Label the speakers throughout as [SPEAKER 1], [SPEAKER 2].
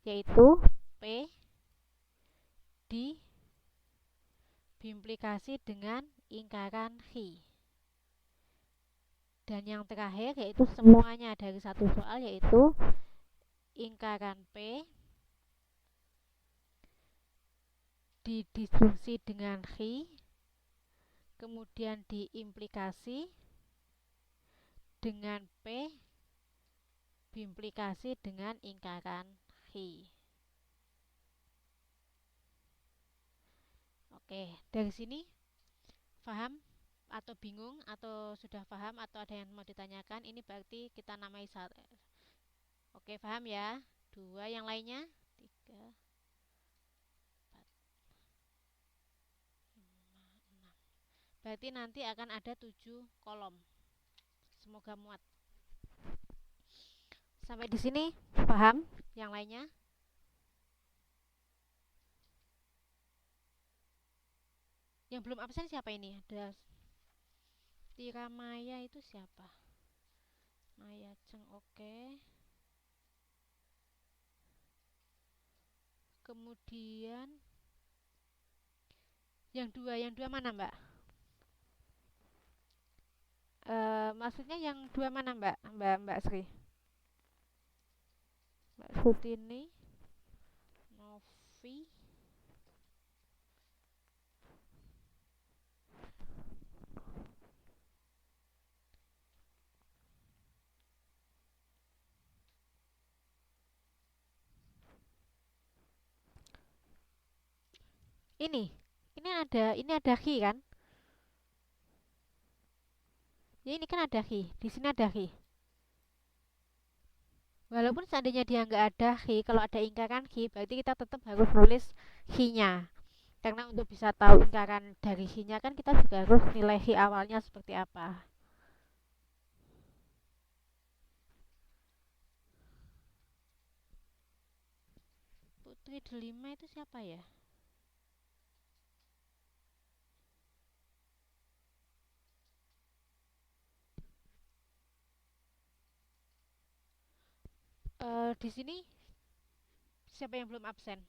[SPEAKER 1] yaitu P diimplikasi dengan lingkaran Xi. Dan yang terakhir yaitu semuanya dari satu soal, yaitu lingkaran P didisjungsi dengan Xi, kemudian diimplikasi dengan P diimplikasi dengan lingkaran Xi. Oke, dari sini paham atau bingung atau sudah paham atau ada yang mau ditanyakan? Ini berarti kita namai satu. Oke, paham ya? Dua, yang lainnya? Tiga, empat, lima, enam. Berarti nanti akan ada 7 kolom. Semoga muat. Sampai di sini paham? Yang lainnya? Yang belum absen siapa ini? Ada Tira Maya, itu siapa? Maya Cheng, oke. Kemudian yang dua mana, Mbak? Maksudnya yang dua mana, Mbak Sri? Mbak Sutini, Novi. Ini ada Ki kan? Ya ini kan ada Ki, di sini ada Ki. Walaupun seandainya dia nggak ada Ki, kalau ada lingkaran Ki, berarti kita tetap harus nulis Ki-nya. Karena untuk bisa tahu lingkaran dari Ki-nya kan kita juga harus nilai Ki awalnya seperti apa. Putri Delima itu siapa ya? Di sini siapa yang belum absen?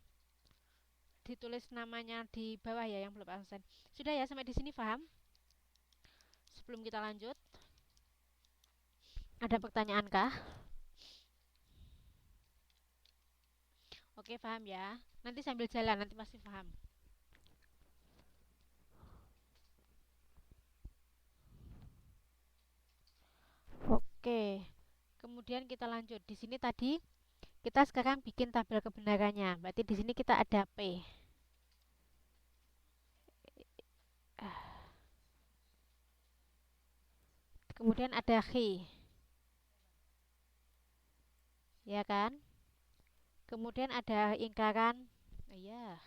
[SPEAKER 1] Ditulis namanya di bawah ya yang belum absen. Sudah ya, sampai di sini paham? Sebelum kita lanjut, ada pertanyaan kah? Oke, paham ya. Nanti sambil jalan nanti pasti paham. Oke. Kemudian kita lanjut. Di sini tadi kita sekarang bikin tabel kebenarannya. Berarti di sini kita ada P. Kemudian ada G. Ya kan? Kemudian ada lingkaran. Iya.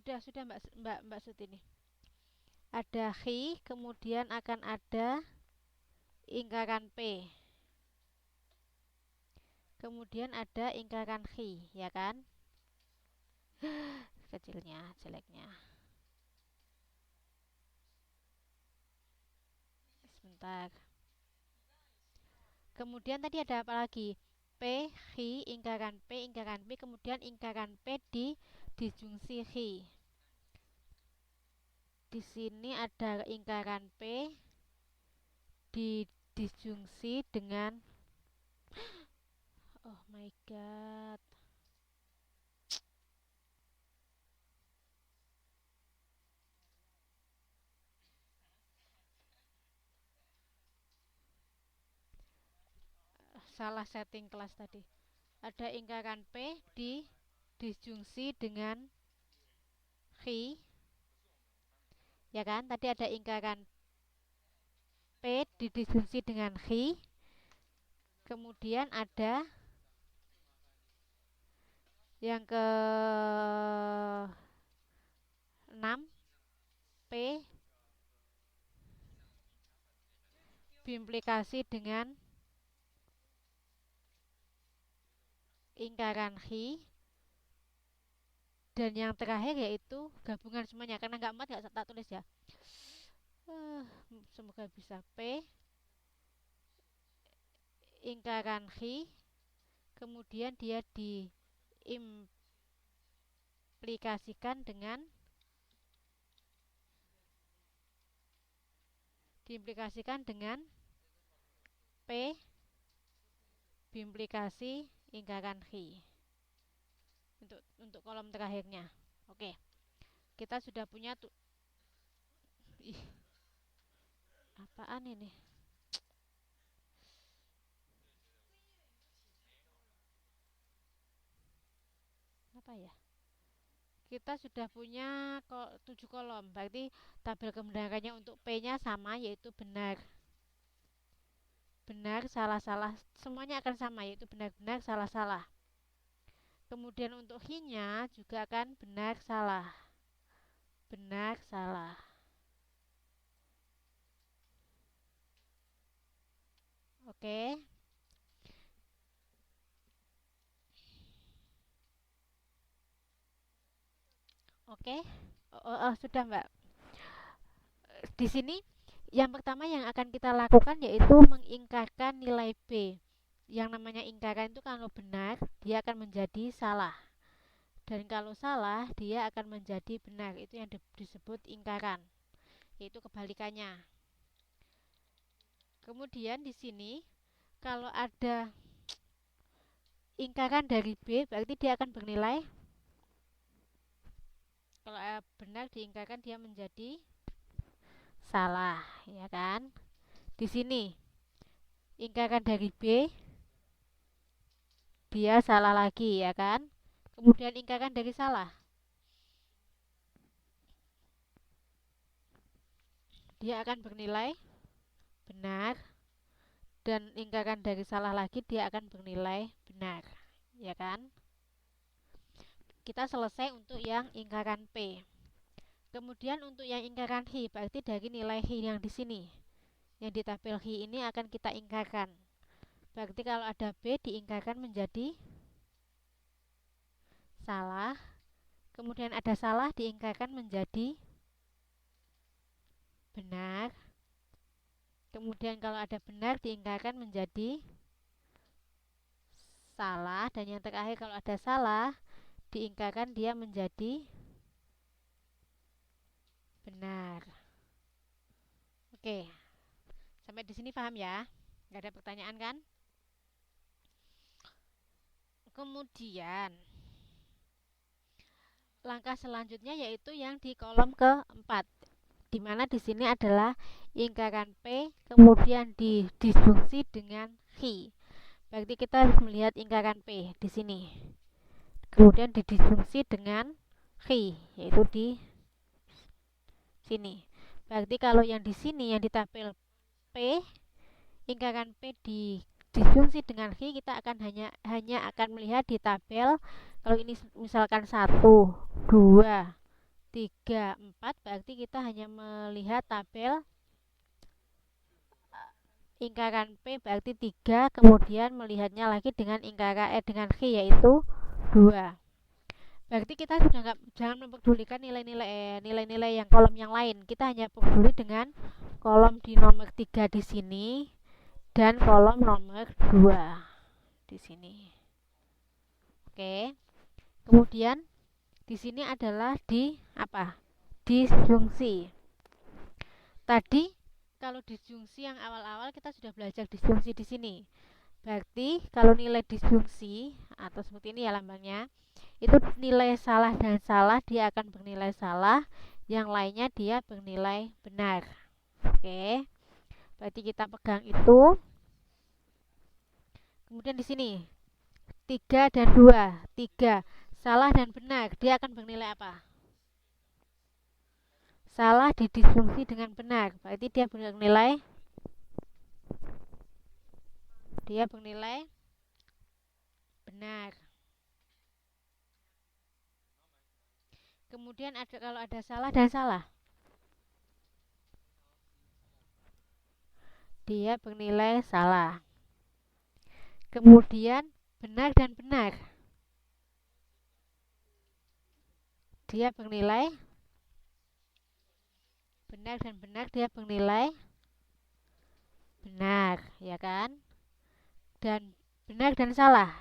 [SPEAKER 1] Sudah Mbak Sutini. Ada G, kemudian akan ada lingkaran P. Kemudian ada lingkaran G, ya kan? Kecilnya, jeleknya. Sebentar. Kemudian tadi ada apa lagi? P, G, lingkaran P, lingkaran P, kemudian lingkaran P di disjungsi G. Di sini ada lingkaran P di disjungsi dengan, oh my god, salah setting kelas tadi. Ada lingkaran P di disjungsi dengan G, ya kan? Tadi ada lingkaran P di disjungsi dengan G. Kemudian ada yang ke 6, P berimplikasi dengan lingkaran G. Dan yang terakhir yaitu gabungan semuanya, karena nggak 4 nggak tak tulis ya. Semoga bisa. P ingkaran Hi, kemudian dia diimplikasikan dengan P bimplikasi ingkaran Hi untuk kolom terakhirnya. Oke, kita sudah punya apaan ini? Apa ya? Kita sudah punya 7 kolom, berarti tabel kebenarannya untuk P-nya sama, yaitu benar, salah, semuanya akan sama, yaitu benar, salah. Kemudian untuk Hi-nya juga akan benar, salah. Oke. Oke. Sudah, Mbak. Di sini yang pertama yang akan kita lakukan yaitu mengingkarkan nilai B. Yang namanya ingkaran itu kalau benar, dia akan menjadi salah. Dan kalau salah, dia akan menjadi benar. Itu yang disebut ingkaran, yaitu kebalikannya. Kemudian di sini kalau ada ingkaran dari B, berarti dia akan bernilai, kalau benar diingkarkan dia menjadi salah, ya kan? Di sini ingkaran dari B, dia salah lagi, ya kan? Kemudian ingkaran dari salah, dia akan bernilai benar. Dan ingkaran dari salah lagi, dia akan bernilai benar, ya kan? Kita selesai untuk yang ingkaran P. Kemudian untuk yang ingkaran Hi, berarti dari nilai Hi yang di sini, yang di tabel Hi ini akan kita ingkarkan. Berarti kalau ada B diingkarkan menjadi salah. Kemudian ada salah diingkarkan menjadi benar. Kemudian kalau ada benar diingkarkan menjadi salah. Dan yang terakhir kalau ada salah diingkarkan dia menjadi benar. Oke, sampai di sini paham ya? Nggak ada pertanyaan kan? Kemudian langkah selanjutnya yaitu yang di kolom keempat, di mana di sini adalah ingkaran P kemudian didisjungsi dengan Hi. Berarti kita harus melihat ingkaran P di sini. Kemudian didisjungsi dengan Hi, yaitu di sini. Berarti kalau yang di sini yang di tabel P, ingkaran P disjungsi dengan Hi, kita akan hanya akan melihat di tabel. Kalau ini misalkan 1, 2, 3, 4, berarti kita hanya melihat tabel ingkaran P berarti 3, kemudian melihatnya lagi dengan dengan Hi yaitu 2. Berarti kita sudah jangan memperdulikan nilai-nilai yang kolom yang lain. Kita hanya peduli dengan kolom di nomor 3 di sini dan kolom nomor 2 di sini. Oke. Kemudian di sini adalah disjungsi. Tadi kalau disjungsi yang awal-awal kita sudah belajar disjungsi di sini. Berarti kalau nilai disjungsi atau seperti ini ya lambangnya, itu nilai salah dan salah dia akan bernilai salah, yang lainnya dia bernilai benar. Oke. Berarti kita pegang itu. Kemudian di sini 3 dan 2. 3 salah dan benar, dia akan bernilai apa? Salah didisjungsi dengan benar, berarti dia bernilai benar. Kemudian kalau ada salah dan salah, dia bernilai salah. Kemudian benar dan benar, dia bernilai benar, dan benar dia bernilai benar, ya kan? Dan benar dan salah,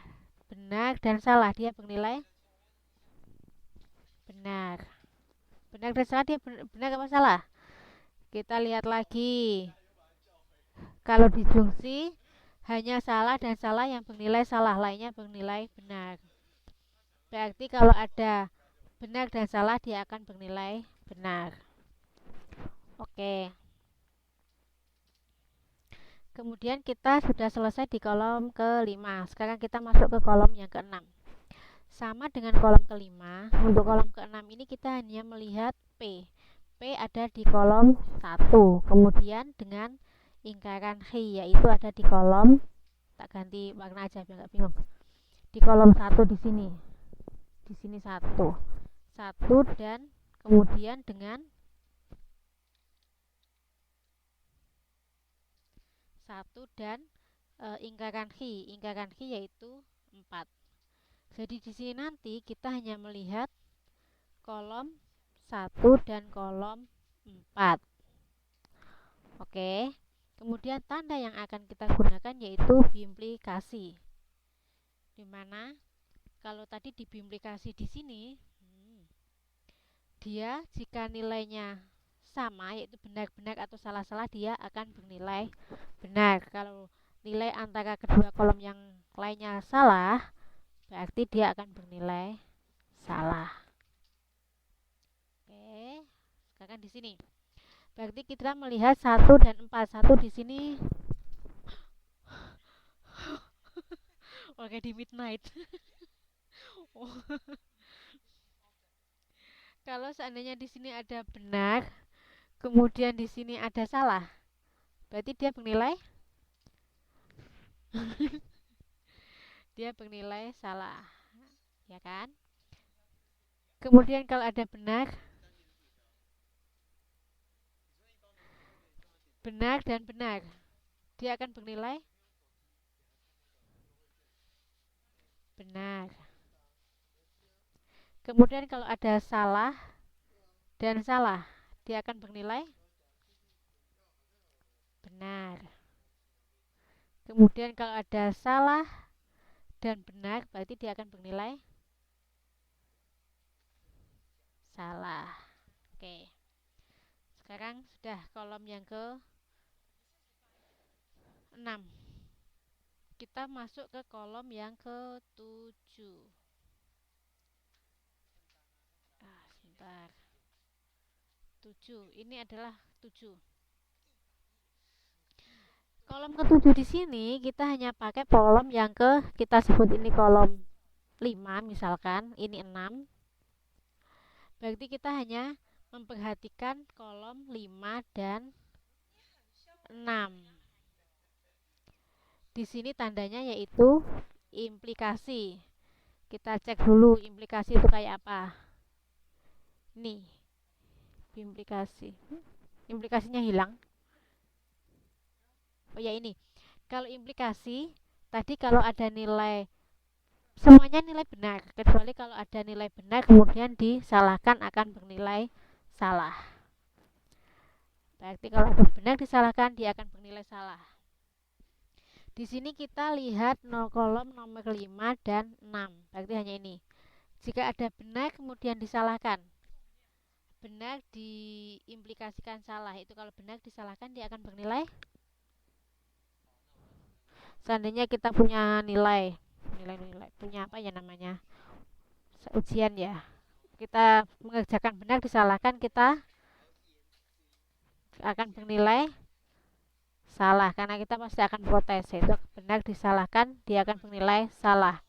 [SPEAKER 1] benar dan salah dia bernilai benar. Benar dan salah dia benar apa salah? Kita lihat lagi. Kalau disjungsi hanya salah dan salah yang bernilai salah, lainnya bernilai benar. Berarti kalau ada benar dan salah dia akan bernilai benar. Oke. Kemudian kita sudah selesai di kolom kelima. Sekarang kita masuk ke kolom yang keenam. Sama dengan kolom kelima, untuk kolom keenam ini kita hanya melihat P. P ada di kolom 1. Kemudian dengan lingkaran Hi, yaitu ada di kolom, tak ganti warna aja biar nggak bingung. Di kolom 1 di sini. Di sini 1. 1 dan kemudian dengan 1 dan lingkaran Hi. Lingkaran Hi yaitu 4. Jadi di sini nanti kita hanya melihat kolom 1 dan kolom 4. Oke. Kemudian tanda yang akan kita gunakan yaitu biimplikasi. Dimana kalau tadi di biimplikasi di sini dia jika nilainya sama yaitu benar-benar atau salah-salah dia akan bernilai benar. Kalau nilai antara kedua kolom yang lainnya salah berarti dia akan bernilai salah. Oke, sekarang di sini. Berarti kita melihat 1 dan 4. 1 di sini. Oke, di midnight. Oh. Kalau seandainya di sini ada benar, kemudian di sini ada salah, berarti dia bernilai dia bernilai salah, ya kan? Kemudian kalau ada benar dan benar, dia akan bernilai benar. Kemudian kalau ada salah dan salah, dia akan bernilai benar. Kemudian kalau ada salah dan benar, berarti dia akan bernilai salah. Oke. Sekarang sudah kolom yang ke 6. Kita masuk ke kolom yang ke-7. Sebentar. 7. Ini adalah 7. Kolom ke-7 di sini kita hanya pakai kolom yang kita sebut ini kolom 5 misalkan, ini 6. Berarti kita hanya memperhatikan kolom 5 dan 6. Di sini tandanya yaitu implikasi. Kita cek dulu implikasi itu kayak apa. Nih, implikasi. Implikasinya hilang. Oh ya ini. Kalau implikasi, tadi kalau ada nilai, semuanya nilai benar. Kecuali kalau ada nilai benar kemudian disalahkan akan bernilai salah. Berarti kalau ada benar disalahkan dia akan bernilai salah. Di sini kita lihat kolom nomor 5 dan 6. Berarti hanya ini. Jika ada benar kemudian disalahkan, benar diimplikasikan salah, itu kalau benar disalahkan dia akan bernilai. Seandainya kita punya nilai punya apa ya namanya, ujian ya, kita mengerjakan benar disalahkan, kita akan bernilai salah karena kita pasti akan protes, yaitu benar disalahkan dia akan bernilai salah.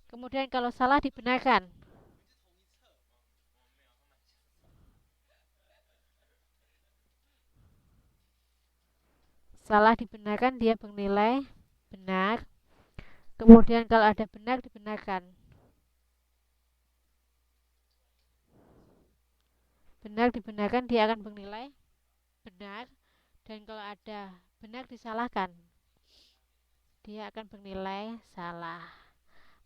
[SPEAKER 1] Kemudian kalau salah dibenarkan, salah dibenarkan dia bernilai benar. Kemudian kalau ada benar dibenarkan, benar dibenarkan dia akan bernilai benar. Dan kalau ada benar disalahkan, dia akan bernilai salah.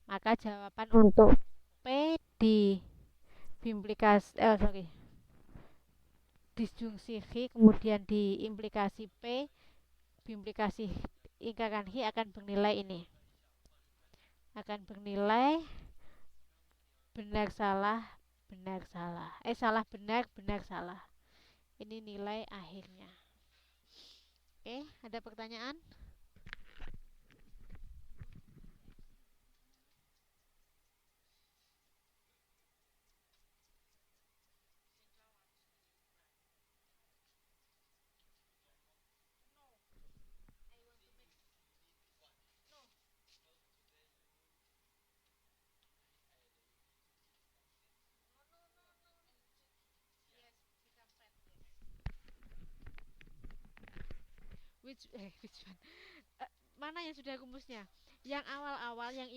[SPEAKER 1] Maka jawaban untuk P di biimplikasi sorry, disjungsi hi kemudian diimplikasi p, biimplikasi lingkaran hi akan bernilai ini. Akan bernilai benar salah benar salah. Salah benar benar salah. Ini nilai akhirnya. Oke, ada pertanyaan? Which one? Mana yang sudah rumusnya? Yang awal-awal yang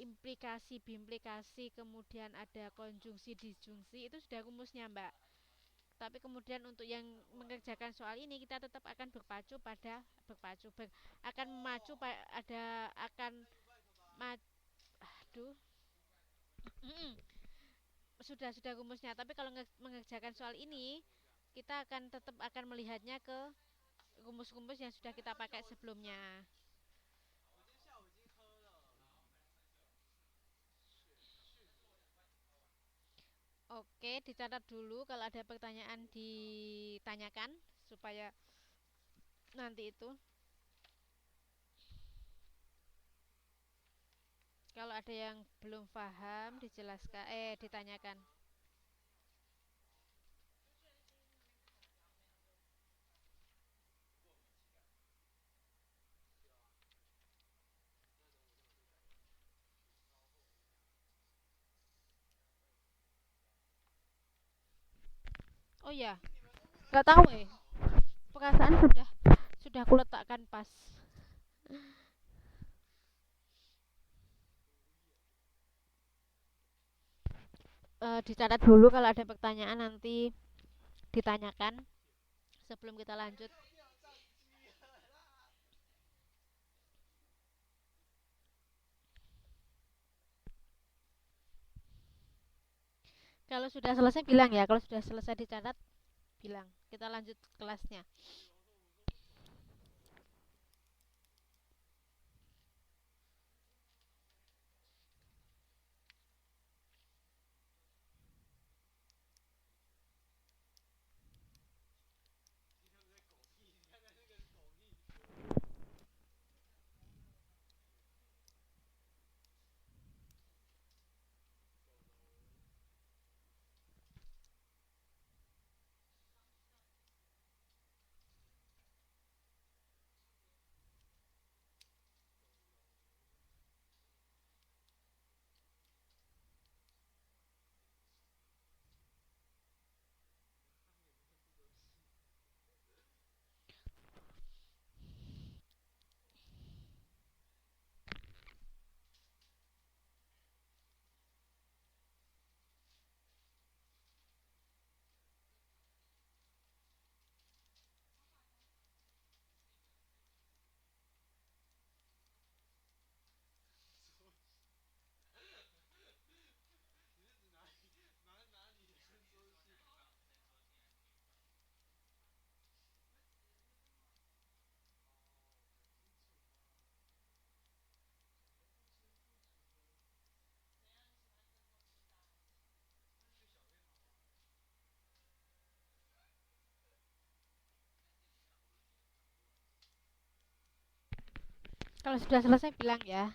[SPEAKER 1] implikasi, biimplikasi, kemudian ada konjungsi, disjungsi itu sudah rumusnya, Mbak. Tapi kemudian untuk yang mengerjakan soal ini kita tetap akan berpacu pada akan memacu ada akan ma, aduh, sudah rumusnya. Tapi kalau mengerjakan soal ini kita akan tetap akan melihatnya ke rumus-rumus yang sudah kita pakai sebelumnya. Oke, dicatat dulu kalau ada pertanyaan ditanyakan supaya nanti itu kalau ada yang belum paham dijelaskan ditanyakan. Oh ya, nggak tahu perasaan sudah aku letakkan pas. Dicatat dulu kalau ada pertanyaan nanti ditanyakan sebelum kita lanjut. Kalau sudah selesai bilang ya, kalau sudah selesai dicatat bilang. Kita lanjut kelasnya. Kalau sudah selesai bilang ya.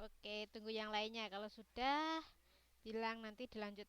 [SPEAKER 1] Oke, tunggu yang lainnya. Kalau sudah bilang nanti dilanjut.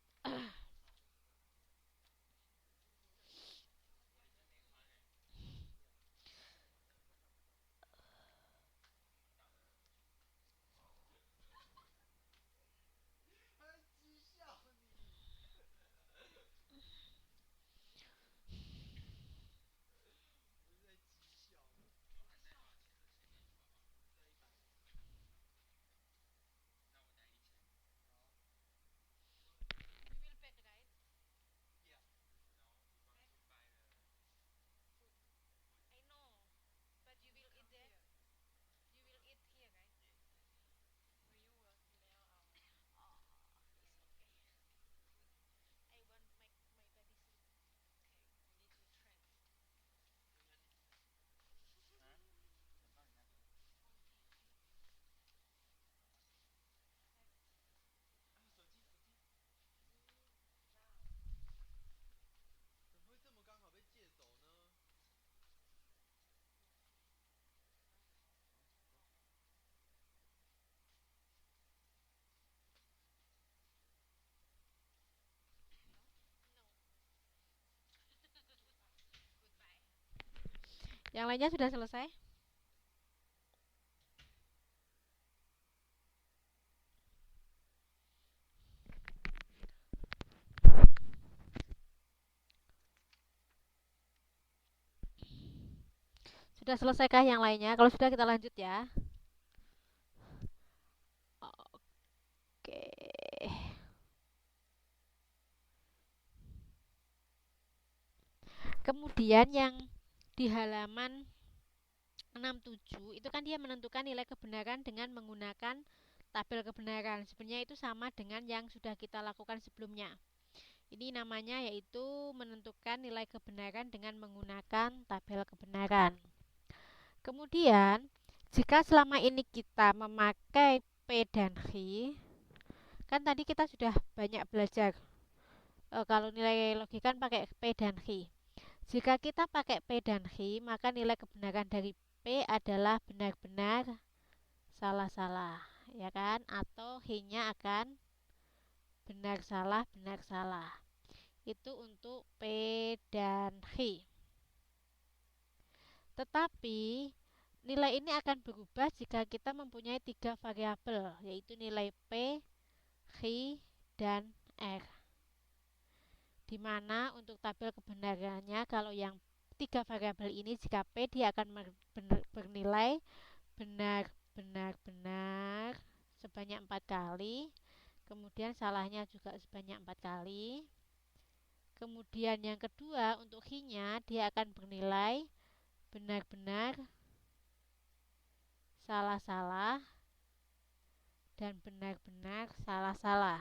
[SPEAKER 1] Yang lainnya sudah selesai? Sudah selesaikah yang lainnya? Kalau sudah kita lanjut ya. Oke. Kemudian yang di halaman 67 itu kan dia menentukan nilai kebenaran dengan menggunakan tabel kebenaran. Sebenarnya itu sama dengan yang sudah kita lakukan sebelumnya. Ini namanya yaitu menentukan nilai kebenaran dengan menggunakan tabel kebenaran. Kemudian, jika selama ini kita memakai P dan Q, kan tadi kita sudah banyak belajar kalau nilai logika kan pakai P dan Q. Jika kita pakai P dan Q, maka nilai kebenaran dari P adalah benar-benar salah-salah, ya kan? Atau Q-nya akan benar salah. Itu untuk P dan Q. Tetapi nilai ini akan berubah jika kita mempunyai 3 variabel, yaitu nilai P, Q, dan R. Di mana untuk tabel kebenarannya kalau yang 3 variabel ini jika P dia akan bernilai benar sebanyak 4 kali, kemudian salahnya juga sebanyak 4 kali. Kemudian yang kedua untuk Q-nya dia akan bernilai benar-benar salah-salah dan benar-benar salah-salah.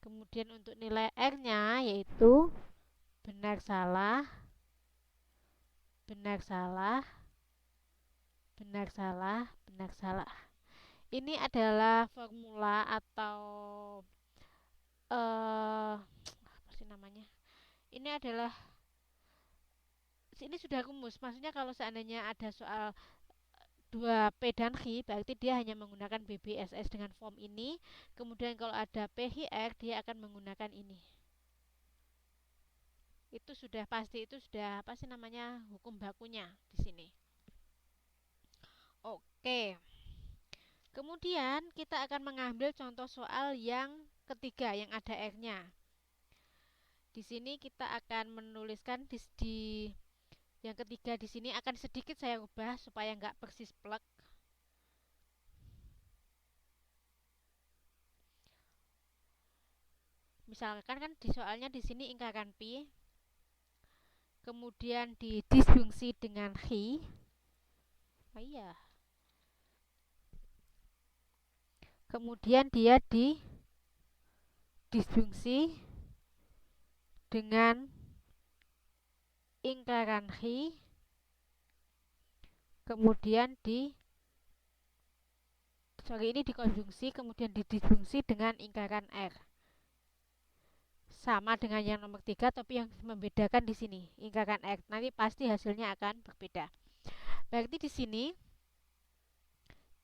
[SPEAKER 1] Kemudian untuk nilai R-nya yaitu benar salah, benar salah, benar salah, benar salah. Ini adalah formula atau apa sih namanya? Ini sudah rumus. Maksudnya kalau seandainya ada soal 2P dan Q berarti dia hanya menggunakan BBSS dengan form ini. Kemudian kalau ada PHR dia akan menggunakan ini. Itu sudah pasti, itu sudah apa sih namanya, hukum bakunya di sini. Oke. Kemudian kita akan mengambil contoh soal yang ketiga yang ada R-nya. Di sini kita akan menuliskan di yang ketiga di sini akan sedikit saya ubah supaya nggak persis plek. Misalkan kan di soalnya di sini ingkaran pi, kemudian didisjungsi dengan Q. Oh iya. Kemudian dia didisjungsi dengan ingkaran Q. Kemudian ini dikonjungsi kemudian didisjungsi dengan ingkaran R. Sama dengan yang nomor 3 tapi yang membedakan di sini ingkaran R. Nanti pasti hasilnya akan berbeda. Berarti di sini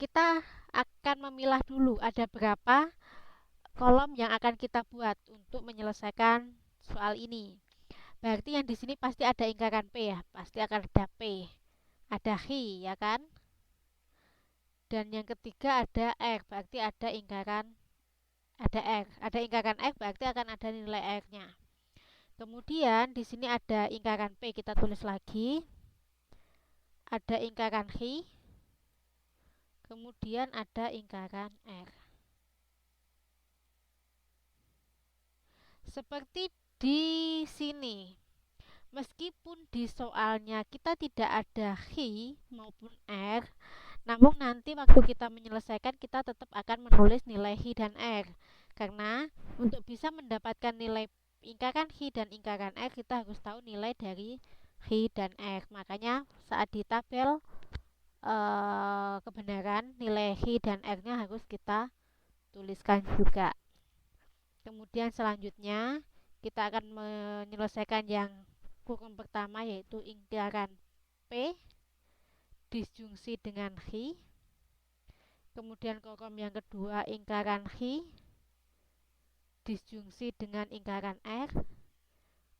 [SPEAKER 1] kita akan memilah dulu ada berapa kolom yang akan kita buat untuk menyelesaikan soal ini. Berarti yang di sini pasti ada ingkaran P ya, pasti akan ada P, ada Q ya kan? Dan yang ketiga ada R, berarti ada ingkaran R berarti akan ada nilai R-nya. Kemudian di sini ada ingkaran P, kita tulis lagi. Ada ingkaran Q. Kemudian ada ingkaran R. Seperti di sini. Meskipun di soalnya kita tidak ada Q maupun R, namun nanti waktu kita menyelesaikan kita tetap akan menulis nilai Q dan R. Karena untuk bisa mendapatkan nilai ingkaran Q dan ingkaran R kita harus tahu nilai dari Q dan R. Makanya saat di tabel kebenaran nilai Q dan R-nya harus kita tuliskan juga. Kemudian selanjutnya kita akan menyelesaikan yang kurung pertama yaitu ingkaran P disjungsi dengan Q. Kemudian kolom yang kedua ingkaran Q disjungsi dengan lingkaran R,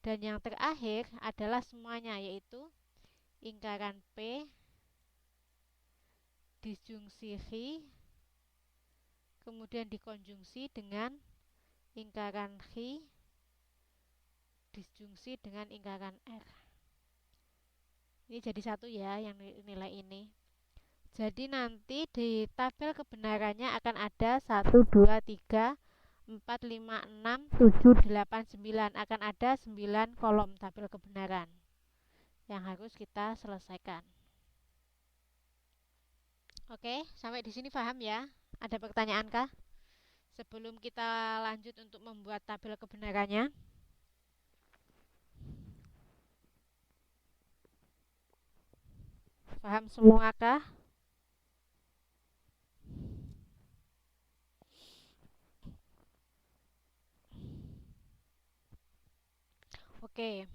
[SPEAKER 1] dan yang terakhir adalah semuanya, yaitu lingkaran P disjungsi Ri, kemudian dikonjungsi dengan lingkaran Ri disjungsi dengan lingkaran R. Ini jadi satu ya yang nilai ini. Jadi nanti di tabel kebenarannya akan ada 1, 2, 3, 4, 5, 6, 7, 8, 9. Akan ada 9 kolom tabel kebenaran yang harus kita selesaikan. Oke, sampai di sini paham ya? Ada pertanyaan kah? Sebelum kita lanjut untuk membuat tabel kebenarannya. Paham semua kah? Oke.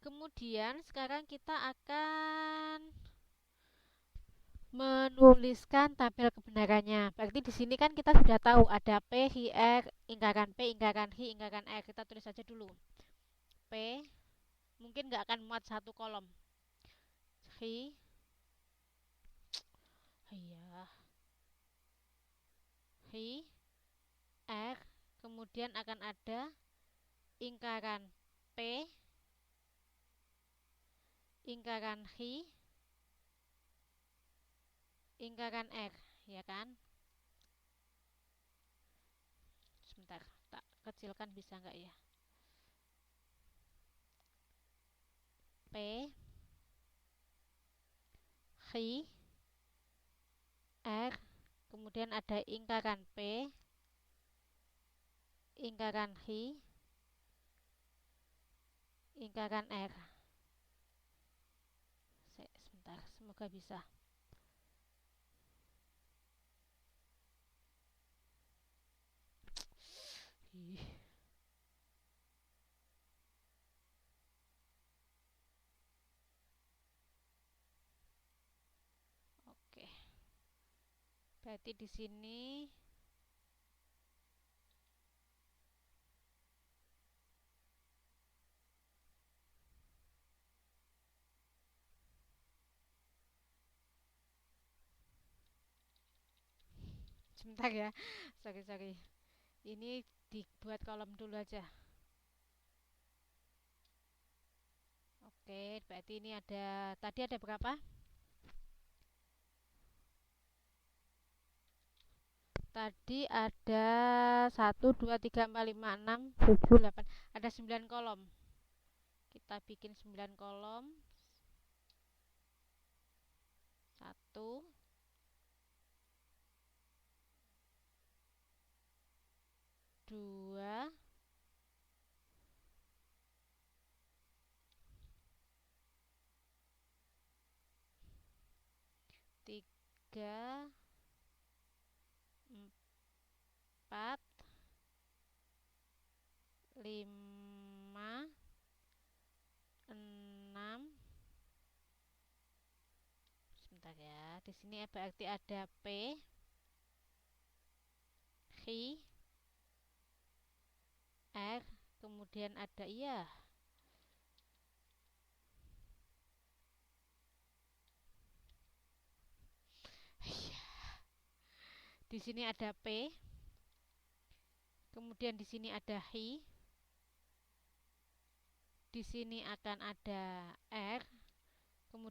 [SPEAKER 1] Kemudian sekarang kita akan menuliskan tabel kebenarannya. Berarti di sini kan kita sudah tahu ada P, Hi, R, lingkaran P, lingkaran Hi, lingkaran R. Kita tulis saja dulu. P, mungkin nggak akan muat satu kolom. Hi, iya, Hi, R, kemudian akan ada lingkaran P, lingkaran Hi, lingkaran R, ya kan? Sebentar, tak kecilkan bisa nggak ya? P, Hi, R, kemudian ada lingkaran P, lingkaran Hi, lingkaran R. Sebentar, semoga bisa. Oke. Berarti di sini sebentar ya. Sorry. Ini dibuat kolom dulu aja. Oke, berarti ini ada, tadi ada berapa? Tadi ada 1, 2, 3, 4, 5, 6, 7, 8. Ada 9 kolom. Kita bikin 9 kolom. 1, 2, 3, 4, 5, 6. Sebentar ya. Di sini berarti ada P, Hi, R, kemudian ada iya. Di sini ada P, kemudian di sini ada Hi, di sini akan ada R, kemudian